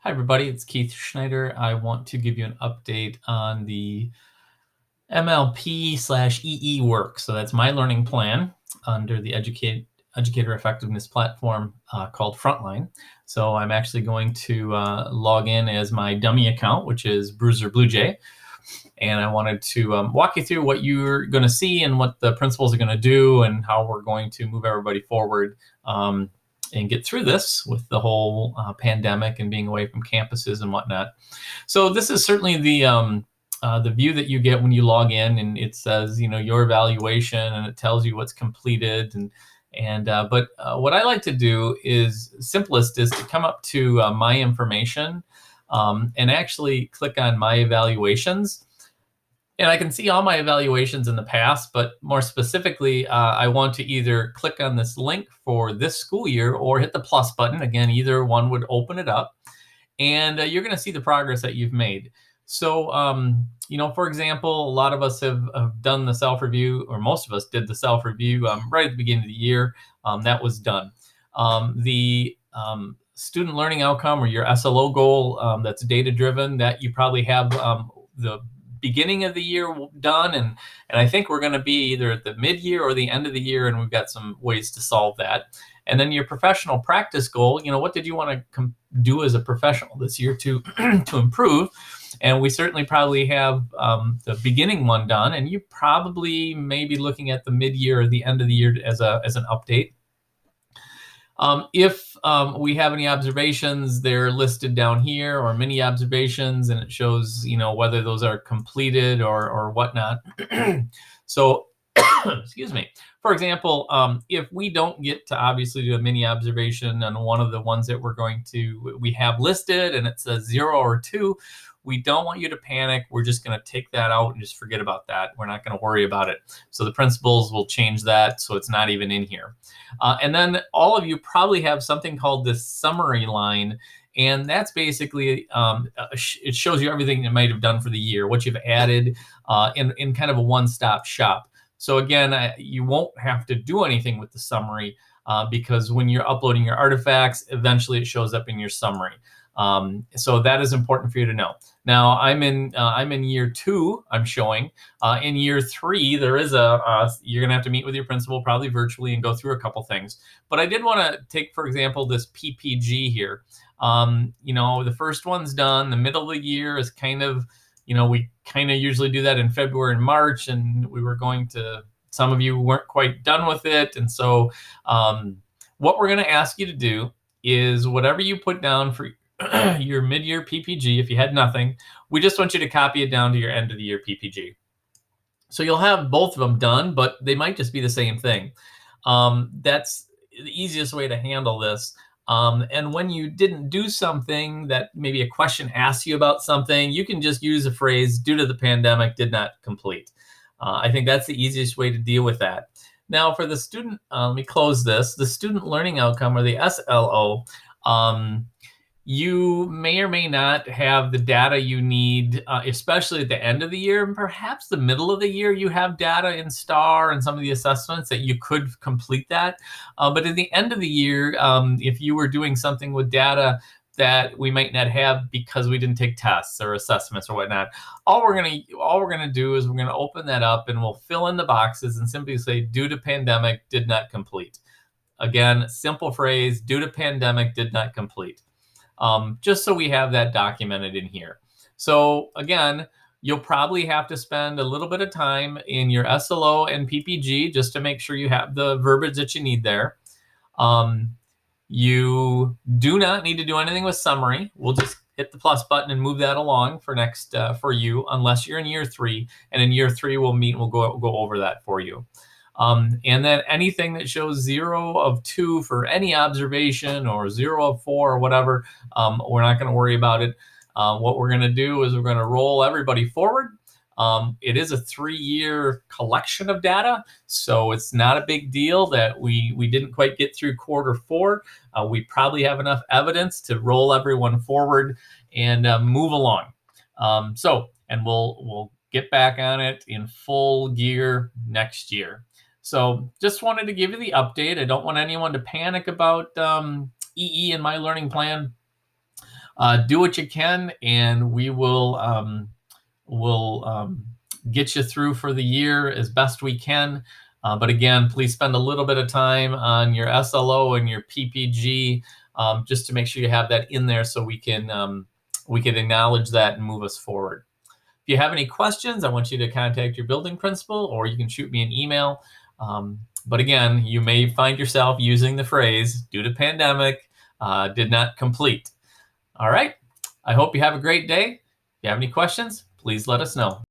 Hi, everybody. It's Keith Schneider. I want to give you an update on the MLP/EE work. So that's my learning plan under the Educator Effectiveness platform called Frontline. So I'm actually going to log in as my dummy account, which is Bruiser Blue Jay. And I wanted to walk you through what you're going to see and what the principals are going to do and how we're going to move everybody forward and get through this with the whole pandemic and being away from campuses and whatnot. So this is certainly the view that you get when you log in, and it says, your evaluation, and it tells you what's completed. But what I like to do is simplest is to come up to my information and actually click on my evaluations. And I can see all my evaluations in the past, but more specifically, I want to either click on this link for this school year or hit the plus button. Again, either one would open it up, and you're going to see the progress that you've made. So, for example, a lot of us have done the self-review, or most of us did the self-review right at the beginning of the year. That was done. The student learning outcome, or your SLO goal, that's data-driven, that you probably have the beginning of the year done, and I think we're going to be either at the mid-year or the end of the year, and we've got some ways to solve that. And then your professional practice goal, what did you want to do as a professional this year to to improve? And we certainly probably have the beginning one done, and you probably may be looking at the mid-year or the end of the year as an update. If we have any observations, they're listed down here, or mini observations, and it shows, whether those are completed or whatnot. So, excuse me. For example, if we don't get to obviously do a mini observation on one of the ones that we have listed, and it says 0 or 2, we don't want you to panic. We're just going to take that out and just forget about that. We're not going to worry about it. So the principals will change that so it's not even in here. And then all of you probably have something called this summary line. And that's basically, it shows you everything you might have done for the year, what you've added in kind of a one-stop shop. So again, you won't have to do anything with the summary because when you're uploading your artifacts, eventually it shows up in your summary. So that is important for you to know. Now I'm in year 2. I'm showing in year 3 there is you're gonna have to meet with your principal, probably virtually, and go through a couple things. But I did want to take, for example, this PPG here. The first one's done. The middle of the year is kind of, we kind of usually do that in February and March, and some of you weren't quite done with it. And so what we're going to ask you to do is whatever you put down for your mid-year PPG, if you had nothing, we just want you to copy it down to your end of the year PPG. So you'll have both of them done, but they might just be the same thing. That's the easiest way to handle this. And when you didn't do something that maybe a question asks you about something, you can just use a phrase, due to the pandemic, did not complete. I think that's the easiest way to deal with that. Now for the student, let me close this, the student learning outcome, or the SLO, you may or may not have the data you need, especially at the end of the year, and perhaps the middle of the year you have data in STAR and some of the assessments that you could complete that. But at the end of the year, if you were doing something with data that we might not have because we didn't take tests or assessments or whatnot, all we're gonna do is we're gonna open that up and we'll fill in the boxes and simply say, due to pandemic, did not complete. Again, simple phrase, due to pandemic, did not complete. Just so we have that documented in here. So again, you'll probably have to spend a little bit of time in your SLO and PPG just to make sure you have the verbiage that you need there. You do not need to do anything with summary. We'll just hit the plus button and move that along for you, unless you're in year 3. And in year 3, we'll meet and we'll go over that for you. And then anything that shows 0 of 2 for any observation, or 0 of 4 or whatever, we're not going to worry about it. What we're going to do is we're going to roll everybody forward. It is a 3-year collection of data, so it's not a big deal that we didn't quite get through quarter 4. We probably have enough evidence to roll everyone forward and move along. And we'll get back on it in full gear next year. So just wanted to give you the update. I don't want anyone to panic about EE and my learning plan. do what you can, and we will get you through for the year as best we can. But again, please spend a little bit of time on your SLO and your PPG, just to make sure you have that in there so we can acknowledge that and move us forward. If you have any questions, I want you to contact your building principal, or you can shoot me an email. But again, you may find yourself using the phrase, due to pandemic, did not complete. All right. I hope you have a great day. If you have any questions, please let us know.